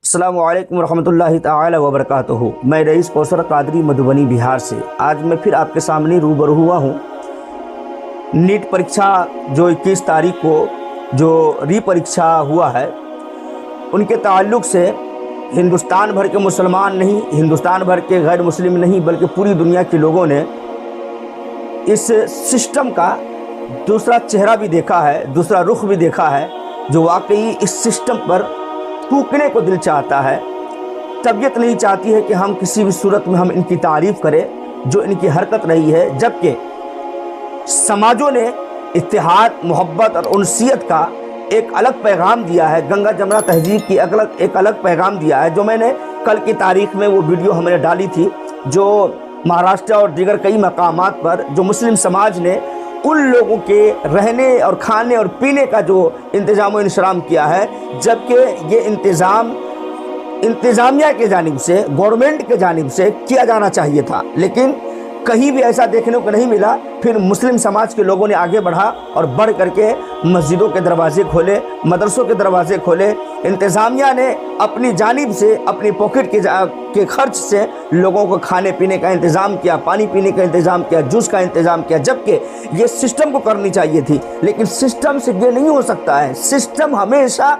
अस्सलामु अलैकुम रहमतुल्लाहि ताला व बरकातुहू। मैं रईस कौसर कादरी मधुबनी बिहार से आज मैं फिर आपके सामने रूबरू हुआ हूँ। नीट परीक्षा जो 21 तारीख को जो रीपरीक्षा हुआ है उनके ताल्लुक़ से हिंदुस्तान भर के मुसलमान नहीं, हिंदुस्तान भर के गैर मुस्लिम नहीं, बल्कि पूरी दुनिया के लोगों ने इस सिस्टम का दूसरा चेहरा भी देखा है, दूसरा रुख भी देखा है, जो वाकई इस सिस्टम पर थूकने को दिल चाहता है। तबीयत नहीं चाहती है कि हम किसी भी सूरत में हम इनकी तारीफ़ करें जो इनकी हरकत रही है, जबकि समाजों ने इत्तेहाद, मोहब्बत और उनसियत का एक अलग पैगाम दिया है। गंगा जमुना तहजीब की एक अलग पैगाम दिया है, जो मैंने कल की तारीख में वो वीडियो हमने डाली थी, जो महाराष्ट्र और दीगर कई मकामात पर जो मुस्लिम समाज ने उन लोगों के रहने और खाने और पीने का जो इंतज़ाम व इंतज़ाम किया है, जबकि ये इंतज़ाम इंतज़ामिया के जानिब से, गवर्नमेंट के जानिब से किया जाना चाहिए था, लेकिन कहीं भी ऐसा देखने को नहीं मिला। फिर मुस्लिम समाज के लोगों ने आगे बढ़ा और बढ़ करके मस्जिदों के दरवाजे खोले, मदरसों के दरवाजे खोले। इंतज़ामिया ने अपनी जानिब से, अपनी पॉकेट के खर्च से लोगों को खाने पीने का इंतज़ाम किया, पानी पीने का इंतज़ाम किया, जूस का इंतज़ाम किया, जबकि ये सिस्टम को करनी चाहिए थी। लेकिन सिस्टम से ये नहीं हो सकता है। सिस्टम हमेशा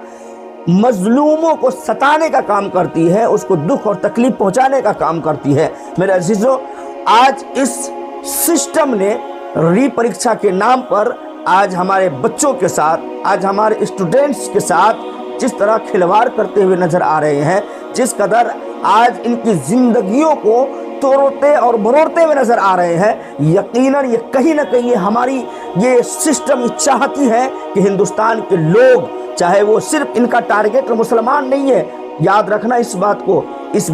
मजलूमों को सताने का काम करती है, उसको दुख और तकलीफ पहुँचाने का काम करती है। मेरे अजीज़ों, आज इस सिस्टम ने रीपरीक्षा के नाम पर आज हमारे बच्चों के साथ, आज हमारे स्टूडेंट्स के साथ जिस तरह खिलवाड़ करते हुए नज़र आ रहे हैं, जिस कदर आज इनकी ज़िंदगियों को तोड़ते और मरोड़ते हुए नज़र आ रहे हैं, यकीनन ये कहीं ना कहीं हमारी ये सिस्टम चाहती है कि हिंदुस्तान के लोग, चाहे वो सिर्फ इनका टारगेट मुसलमान नहीं है, याद रखना इस बात को, इस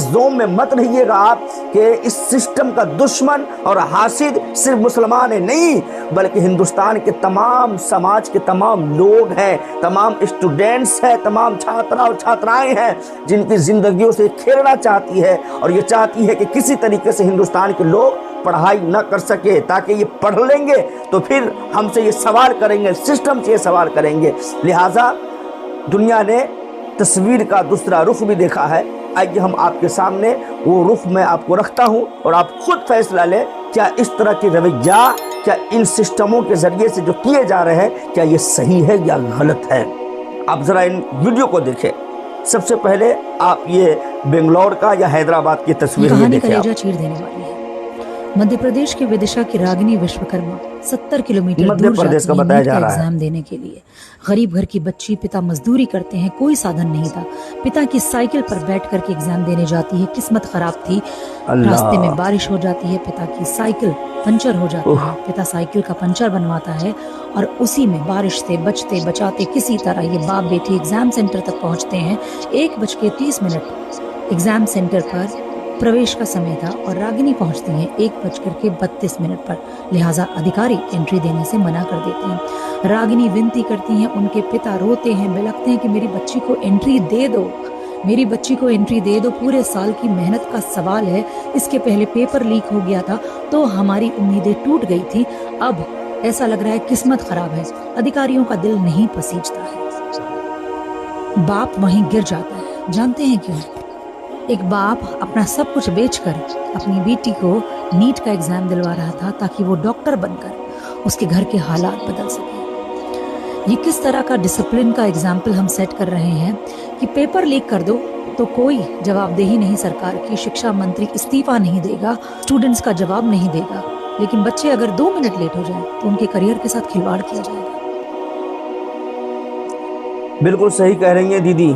जोम में मत रहिएगा आप कि इस सिस्टम का दुश्मन और हासिद सिर्फ मुसलमान है, नहीं, बल्कि हिंदुस्तान के तमाम समाज के तमाम लोग हैं, तमाम स्टूडेंट्स हैं, तमाम छात्रा और छात्राएं हैं, जिनकी ज़िंदगियों से खेलना चाहती है और ये चाहती है कि किसी तरीके से हिंदुस्तान के लोग पढ़ाई न कर सके, ताकि ये पढ़ लेंगे तो फिर हमसे ये सवाल करेंगे, सिस्टम से ये सवाल करेंगे। लिहाजा दुनिया ने तस्वीर का दूसरा रुख भी देखा है। आइए हम आपके सामने वो रुख मैं आपको रखता हूँ और आप खुद फैसला लें, क्या इस तरह की रवैया, क्या इन सिस्टमों के ज़रिए से जो किए जा रहे हैं, क्या ये सही है या गलत है। आप ज़रा इन वीडियो को देखें। सबसे पहले आप ये बेंगलोर का या हैदराबाद की तस्वीर देखें। चीर देने वाली है। मध्य प्रदेश के विदिशा की रागिनी विश्वकर्मा 70 किलोमीटर मध्य प्रदेश का बताया जा रहा है एग्जाम देने के लिए। गरीब घर की बच्ची, पिता मजदूरी करते हैं, कोई साधन नहीं था। पिता की साइकिल पर बैठ करके एग्जाम देने जाती है। किस्मत खराब थी, रास्ते में बारिश हो जाती है, पिता की साइकिल पंचर हो जाती है। पिता साइकिल का पंचर बनवाता है और उसी में बारिश से बचते बचाते किसी तरह ये बाप बेटी एग्जाम सेंटर तक पहुँचते हैं। 1:30 एग्जाम सेंटर पर प्रवेश का समय था और रागिनी पहुंचती हैं 1:32 पर। लिहाजा अधिकारी एंट्री देने से मना कर देते हैं। रागिनी विनती करती हैं, उनके पिता रोते हैं, बिलखते हैं कि मेरी बच्ची को एंट्री दे दो, मेरी बच्ची को एंट्री दे दो। पूरे साल की मेहनत का सवाल है। इसके पहले पेपर लीक हो गया था तो हमारी उम्मीदें टूट गई थी। अब ऐसा लग रहा है किस्मत खराब है। अधिकारियों का दिल नहीं पसीजता है। बाप वहीं गिर जाता है। जानते हैं क्यों? एक बाप अपना सब कुछ बेचकर अपनी बेटी को नीट का एग्जाम दिलवा रहा था ताकि वो डॉक्टर बनकर उसके घर के हालात बदल सके। ये किस तरह का डिसिप्लिन का एग्जाम्पल हम सेट कर रहे हैं कि पेपर लीक कर दो तो कोई जवाबदेही नहीं सरकार की, शिक्षा मंत्री इस्तीफा नहीं देगा, स्टूडेंट्स का जवाब नहीं देगा, लेकिन बच्चे अगर 2 मिनट लेट हो जाए तो उनके करियर के साथ खिलवाड़ किया जाएगा। बिल्कुल सही कह रही हैं दीदी।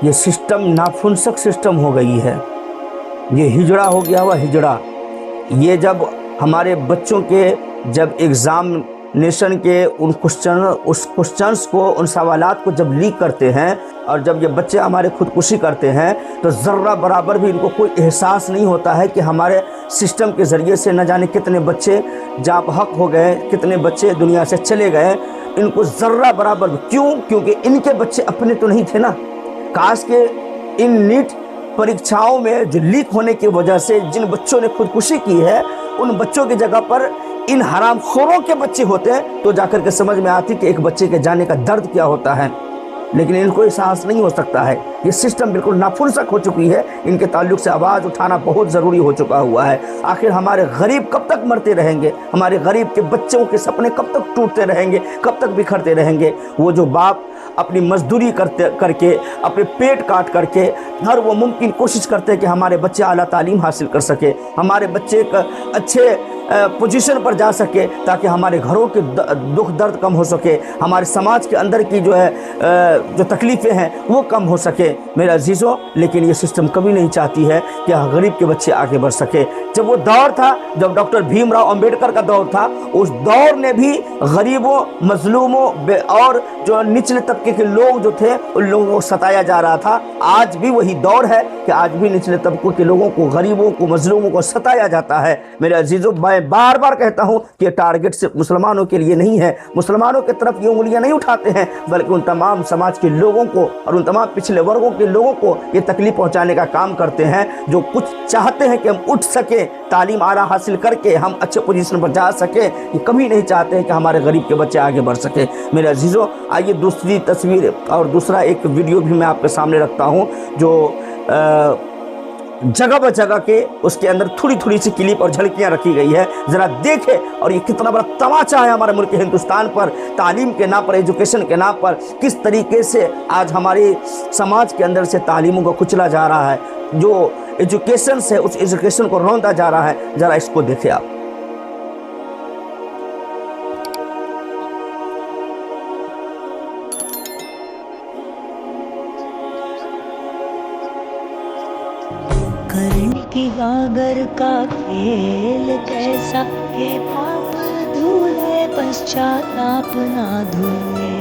ये सिस्टम नाफुनसक सिस्टम हो गई है, ये हिजड़ा हो गया हुआ हिजड़ा। ये जब हमारे बच्चों के जब एग्ज़ामिनेशन के उस क्वेश्चंस को, उन सवालात को जब लीक करते हैं और जब ये बच्चे हमारे खुदकुशी करते हैं, तो ज़र्रा बराबर भी इनको कोई एहसास नहीं होता है कि हमारे सिस्टम के ज़रिए से न जाने कितने बच्चे जाबहक हो गए, कितने बच्चे दुनिया से चले गए। इनको ज़र्रा बराबर क्यों? क्योंकि इनके बच्चे अपने तो नहीं थे ना। काश के इन नीट परीक्षाओं में जो लीक होने की वजह से जिन बच्चों ने खुदकुशी की है, उन बच्चों की जगह पर इन हरामखोरों के बच्चे होते तो जाकर के समझ में आती कि एक बच्चे के जाने का दर्द क्या होता है। लेकिन इनको एहसास नहीं हो सकता है। ये सिस्टम बिल्कुल नाफुर्सक हो चुकी है। इनके ताल्लुक से आवाज़ उठाना बहुत ज़रूरी हो चुका हुआ है। आखिर हमारे गरीब कब तक मरते रहेंगे? हमारे गरीब के बच्चों के सपने कब तक टूटते रहेंगे? कब तक बिखरते रहेंगे? वो जो बाप अपनी मजदूरी करके अपने पेट काट करके हर वो मुमकिन कोशिश करते हैं कि हमारे बच्चे आला तालीम हासिल कर सके, हमारे बच्चे एक अच्छे पोजीशन पर जा सके, ताकि हमारे घरों के दुख दर्द कम हो सके, हमारे समाज के अंदर की जो है जो तकलीफ़ें हैं वो कम हो सके मेरे अजीज़ों। लेकिन ये सिस्टम कभी नहीं चाहती है कि गरीब के बच्चे आगे बढ़ सके। जब वो दौर था, जब डॉक्टर भीमराव अंबेडकर का दौर था, उस दौर ने भी गरीबों, मजलूमों और जो निचले तबके के लोग जो थे उन लोगों को सताया जा रहा था। आज भी वही दौर है कि आज भी निचले तबकों के लोगों को, गरीबों को, मजलूमों को सताया जाता है मेरे अजीज़ों। मैं बार बार कहता हूँ कि टारगेट सिर्फ मुसलमानों के लिए नहीं है, मुसलमानों की तरफ ये उंगलियां नहीं उठाते हैं, बल्कि उन तमाम समाज के लोगों को और उन तमाम पिछले वर्गों के लोगों को ये तकलीफ पहुंचाने का काम करते हैं, जो कुछ चाहते हैं कि हम उठ सके, तालीम आला हासिल करके हम अच्छे पोजीशन पर जा सके। ये कभी नहीं चाहते हैं कि हमारे गरीब के बच्चे आगे बढ़ सके मेरे अजीज़ों। आइए दूसरी तस्वीर और दूसरा एक वीडियो भी मैं आपके सामने रखता हूँ, जो जगह ब जगह के उसके अंदर थोड़ी थोड़ी सी क्लिप और झलकियां रखी गई है। ज़रा देखें और ये कितना बड़ा तमाचा है हमारे मुल्क हिंदुस्तान पर, तालीम के नाम पर, एजुकेशन के नाम पर किस तरीके से आज हमारे समाज के अंदर से तालीमों को कुचला जा रहा है, जो एजुकेशन से उस एजुकेशन को रौंदा जा रहा है। ज़रा इसको देखें आप। कर्ण की गागर का खेल कैसा, ये पाप धूले पश्चाताप ना धूले।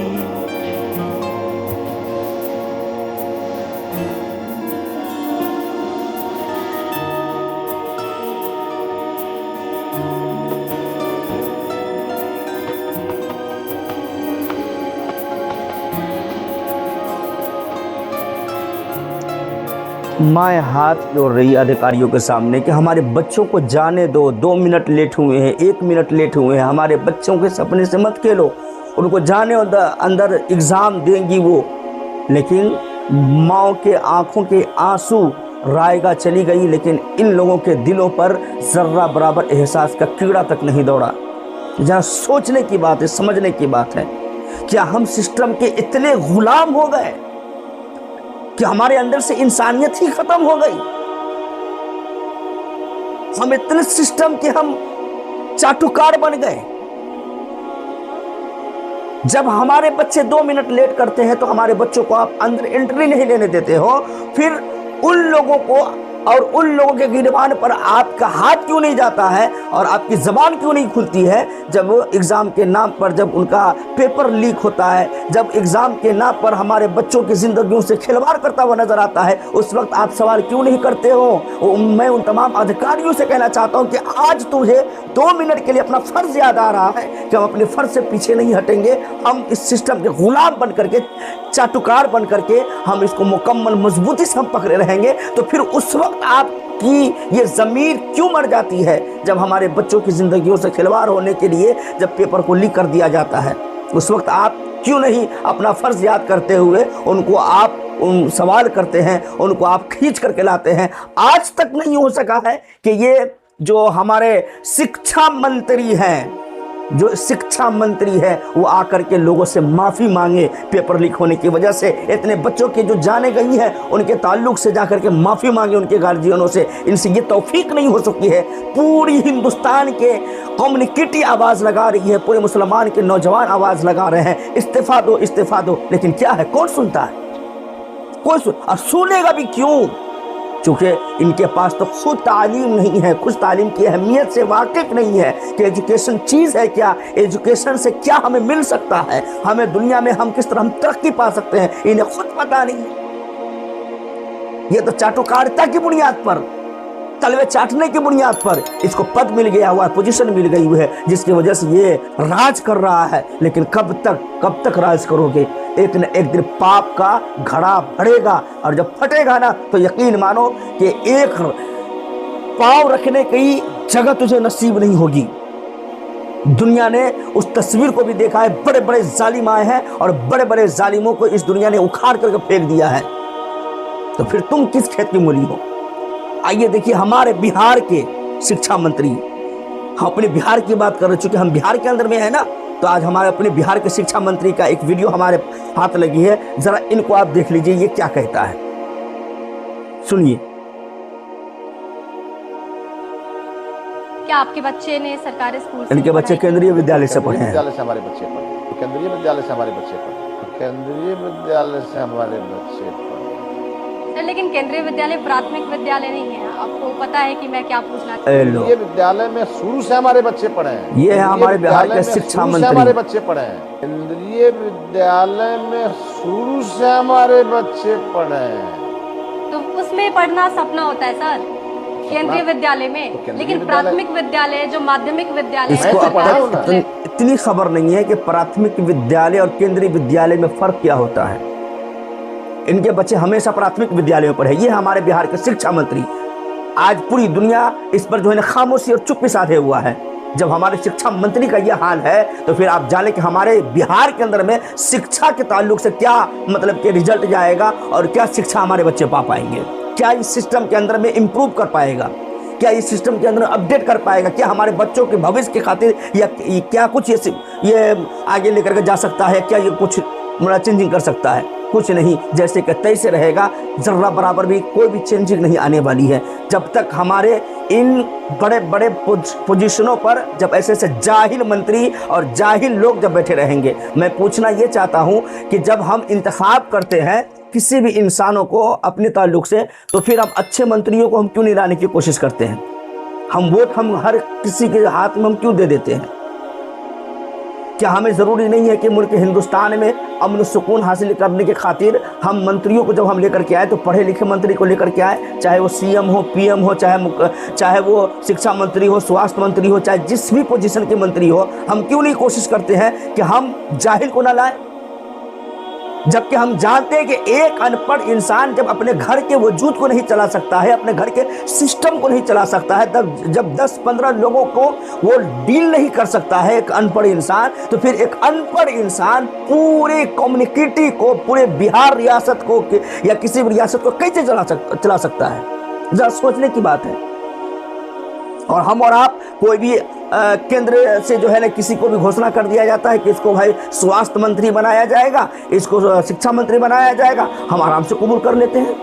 माँ हाथ जोड़ रही अधिकारियों के सामने कि हमारे बच्चों को जाने दो, 2 मिनट लेट हुए हैं, 1 मिनट लेट हुए हैं, हमारे बच्चों के सपने से मत खेलो, उनको जाने अंदर एग्ज़ाम देंगी वो। लेकिन माँ के आंखों के आंसू रायगा चली गई, लेकिन इन लोगों के दिलों पर ज़र्रा बराबर एहसास का कीड़ा तक नहीं दौड़ा। जहाँ सोचने की बात है, समझने की बात है, क्या हम सिस्टम के इतने गुलाम हो गए कि हमारे अंदर से इंसानियत ही खत्म हो गई? हम इतने सिस्टम के हम चाटुकार बन गए। जब हमारे बच्चे 2 मिनट लेट करते हैं तो हमारे बच्चों को आप अंदर एंट्री नहीं लेने देते हो, फिर उन लोगों को और उन लोगों के गिरबान पर आपका हाथ क्यों नहीं जाता है और आपकी ज़बान क्यों नहीं खुलती है? जब एग्ज़ाम के नाम पर, जब उनका पेपर लीक होता है, जब एग्ज़ाम के नाम पर हमारे बच्चों की ज़िंदगियों से खिलवाड़ करता हुआ नज़र आता है, उस वक्त आप सवाल क्यों नहीं करते हो? मैं उन तमाम अधिकारियों से कहना चाहता हूँ कि आज तुझे 2 मिनट के लिए अपना फ़र्ज़ याद आ रहा है कि हम अपने फ़र्ज़ से पीछे नहीं हटेंगे। हम इस सिस्टम के ग़ुलाम बन करके, चाटुकार बन करके हम इसको मुकम्मल मजबूती से हम पकड़े रहेंगे। तो फिर उस वक्त आपकी ये ज़मीर क्यों मर जाती है जब हमारे बच्चों की ज़िंदगियों से खिलवाड़ होने के लिए जब पेपर को लीक कर दिया जाता है? उस वक्त आप क्यों नहीं अपना फ़र्ज़ याद करते हुए उनको आप सवाल करते हैं, उनको आप खींच करके लाते हैं? आज तक नहीं हो सका है कि ये जो हमारे शिक्षा मंत्री हैं, जो शिक्षा मंत्री है, वो आकर के लोगों से माफ़ी मांगे पेपर लीक होने की वजह से। इतने बच्चों की जो जाने गई हैं उनके ताल्लुक से जाकर के माफ़ी मांगे उनके गार्जियनों से। इनसे ये तौफीक नहीं हो सकी है। पूरी हिंदुस्तान के कम्युनिटी आवाज़ लगा रही है, पूरे मुसलमान के नौजवान आवाज़ लगा रहे हैं, इस्तीफ़ा दो, इस्तीफ़ा दो। लेकिन क्या है, कौन सुनता है? कोई और सुनेगा भी क्यों? चूँकि इनके पास तो खुद तालीम नहीं है, खुद तालीम की अहमियत से वाकिफ नहीं है कि एजुकेशन चीज़ है क्या, एजुकेशन से क्या हमें मिल सकता है, हमें दुनिया में हम किस तरह हम तरक्की पा सकते हैं, इन्हें खुद पता नहीं। ये तो चाटुकारिता की बुनियाद पर, तलवे चाटने की बुनियाद पर इसको पद मिल गया हुआ है, पोजीशन मिल गई हुई है, जिसकी वजह से ये राज कर रहा है। लेकिन कब तक राज करोगे? एक न एक दिन पाप का घड़ा फटेगा, और जब फटेगा ना तो यकीन मानो कि एक पाँव रखने की जगह तुझे नसीब नहीं होगी। दुनिया ने उस तस्वीर को भी देखा है, बड़े बड़े जालिम आए हैं और बड़े बड़े जालिमों को इस दुनिया ने उखाड़ करके फेंक दिया है। तो फिर तुम किस खेत की मूली हो? आइए देखिए हमारे बिहार के शिक्षा मंत्री, हम अपने बिहार की बात कर रहे, चूंकि हम बिहार के अंदर में है ना, तो आज हमारे अपने बिहार के शिक्षा मंत्री का एक वीडियो हमारे हाथ लगी है, जरा इनको आप देख लीजिए ये क्या कहता है, सुनिए। क्या आपके बच्चे ने सरकारी स्कूल से इनके बच्चे केंद्रीय विद्यालय से पढ़े हैं। विद्यालय से हमारे बच्चे पढ़े, केंद्रीय विद्यालय से हमारे बच्चे पढ़े, केंद्रीय विद्यालय से हमारे बच्चे पढ़े। सर लेकिन केंद्रीय विद्यालय प्राथमिक विद्यालय नहीं है, आपको पता है कि मैं क्या पूछना केंद्रीय विद्यालय में शुरू से हमारे बच्चे पढ़े हैं। ये है हमारे बिहार के शिक्षा मंत्री, हमारे बच्चे पढ़े हैं। केंद्रीय विद्यालय में शुरू से हमारे बच्चे पढ़े हैं। तो उसमें पढ़ना सपना होता है सर, केंद्रीय विद्यालय में, लेकिन प्राथमिक विद्यालय जो माध्यमिक विद्यालय इसको इतनी खबर नहीं है कि प्राथमिक विद्यालय और केंद्रीय विद्यालय में फर्क क्या होता है। इनके बच्चे हमेशा प्राथमिक विद्यालय में पढ़े। ये हमारे बिहार के शिक्षा मंत्री, आज पूरी दुनिया इस पर जो है ना खामोशी और चुप्पी साधे हुआ है। जब हमारे शिक्षा मंत्री का यह हाल है तो फिर आप जाने कि हमारे बिहार के अंदर में शिक्षा के ताल्लुक से क्या मतलब कि रिजल्ट जाएगा और क्या शिक्षा हमारे बच्चे पा पाएंगे, क्या इस सिस्टम के अंदर में इम्प्रूव कर पाएगा, क्या इस सिस्टम के अंदर अपडेट कर पाएगा, क्या हमारे बच्चों के भविष्य के खातिर या क्या कुछ ये आगे लेकर के जा सकता है, क्या ये कुछ चेंजिंग कर सकता है? कुछ नहीं, जैसे कि तैसे रहेगा, जर्रा बराबर भी कोई भी चेंजिंग नहीं आने वाली है। जब तक हमारे इन बड़े बड़े पोजीशनों पर जब ऐसे ऐसे जाहिल मंत्री और जाहिल लोग जब बैठे रहेंगे। मैं पूछना ये चाहता हूं कि जब हम इंतखाब करते हैं किसी भी इंसानों को अपने ताल्लुक से, तो फिर हम अच्छे मंत्रियों को हम क्यों नहीं लाने की कोशिश करते हैं? हम वोट हम हर किसी के हाथ में हम क्यों दे देते हैं? क्या हमें ज़रूरी नहीं है कि मुल्क हिंदुस्तान में अमन सुकून हासिल करने के खातिर हम मंत्रियों को जब हम लेकर के आए तो पढ़े लिखे मंत्री को लेकर के आए, चाहे वो सीएम हो, पीएम हो, चाहे वो शिक्षा मंत्री हो, स्वास्थ्य मंत्री हो, चाहे जिस भी पोजीशन के मंत्री हो, हम क्यों नहीं कोशिश करते हैं कि हम जाहिल को ना लाएं? जबकि हम जानते हैं कि एक अनपढ़ इंसान जब अपने घर के वजूद को नहीं चला सकता है, अपने घर के सिस्टम को नहीं चला सकता है, तब जब 10-15 लोगों को वो डील नहीं कर सकता है एक अनपढ़ इंसान, तो फिर एक अनपढ़ इंसान पूरे कम्युनिटी को, पूरे बिहार रियासत को या किसी भी रियासत को कैसे चला सकता है? जरा सोचने की बात है। और हम और आप कोई भी केंद्र से जो है ना किसी को भी घोषणा कर दिया जाता है कि इसको भाई स्वास्थ्य मंत्री बनाया जाएगा, इसको शिक्षा मंत्री बनाया जाएगा, हम आराम से कबूल कर लेते हैं।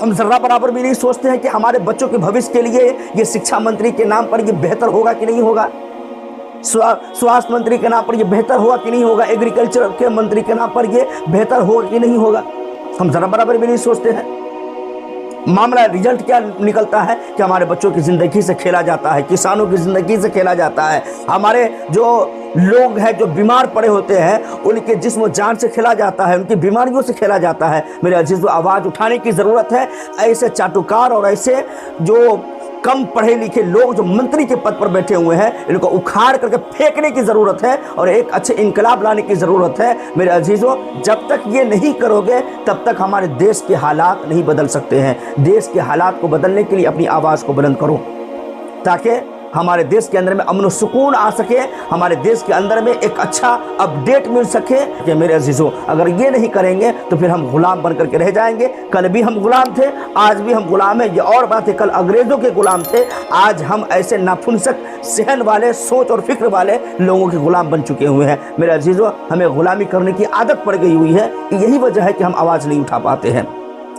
हम जर्रा बराबर भी नहीं सोचते हैं कि हमारे बच्चों के भविष्य के लिए ये शिक्षा मंत्री के नाम पर ये बेहतर होगा कि नहीं होगा, स्वास्थ्य मंत्री के नाम पर ये बेहतर होगा कि नहीं होगा, एग्रीकल्चर के मंत्री के नाम पर ये बेहतर होगा कि नहीं होगा। हम जरा बराबर भी नहीं सोचते हैं। मामला रिजल्ट क्या निकलता है कि हमारे बच्चों की ज़िंदगी से खेला जाता है, किसानों की ज़िंदगी से खेला जाता है, हमारे जो लोग हैं जो बीमार पड़े होते हैं उनके जिस्म जान से खेला जाता है, उनकी बीमारियों से खेला जाता है। मेरे अजीज़ों, आवाज़ उठाने की ज़रूरत है। ऐसे चाटुकार और ऐसे जो कम पढ़े लिखे लोग जो मंत्री के पद पर बैठे हुए हैं, इनको उखाड़ करके फेंकने की ज़रूरत है और एक अच्छे इनकलाब लाने की ज़रूरत है। मेरे अजीज़ों, जब तक ये नहीं करोगे तब तक हमारे देश के हालात नहीं बदल सकते हैं। देश के हालात को बदलने के लिए अपनी आवाज़ को बुलंद करो ताकि हमारे देश के अंदर में अमन सुकून आ सके, हमारे देश के अंदर में एक अच्छा अपडेट मिल सके। कि मेरे अजीज़ों, अगर ये नहीं करेंगे तो फिर हम गुलाम बन करके रह जाएंगे। कल भी हम गुलाम थे, आज भी हम गुलाम हैं। ये और बात है, कल अंग्रेज़ों के गुलाम थे, आज हम ऐसे नाफुनसक सहन वाले, सोच और फिक्र वाले लोगों के गुलाम बन चुके हुए हैं। मेरे अजीज़ों, हमें गुलामी करने की आदत पड़ गई हुई है। यही वजह है कि हम आवाज़ नहीं उठा पाते हैं।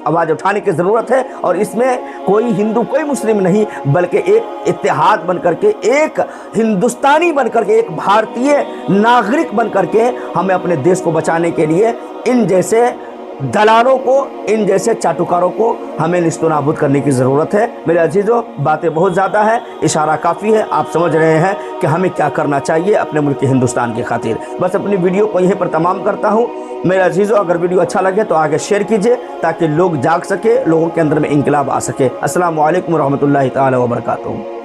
आवाज़ उठाने की ज़रूरत है और इसमें कोई हिंदू कोई मुस्लिम नहीं, बल्कि एक इत्तेहाद बन करके, एक हिंदुस्तानी बन करके, एक भारतीय नागरिक बन करके हमें अपने देश को बचाने के लिए इन जैसे दलालों को, इन जैसे चाटुकारों को हमें निस्तनाबूद करने की ज़रूरत है। मेरे अजीज़ों, बातें बहुत ज़्यादा है, इशारा काफ़ी है। आप समझ रहे हैं कि हमें क्या करना चाहिए अपने मुल्क हिंदुस्तान के खातिर। बस अपनी वीडियो को यहीं पर तमाम करता हूँ। मेरे अजीज़ों, अगर वीडियो अच्छा लगे तो आगे शेयर कीजिए ताकि लोग जाग सके, लोगों के अंदर में इंकलाब आ सके। अस्सलामु अलैकुम रहमतुल्लाहि ताला व बरकातहू।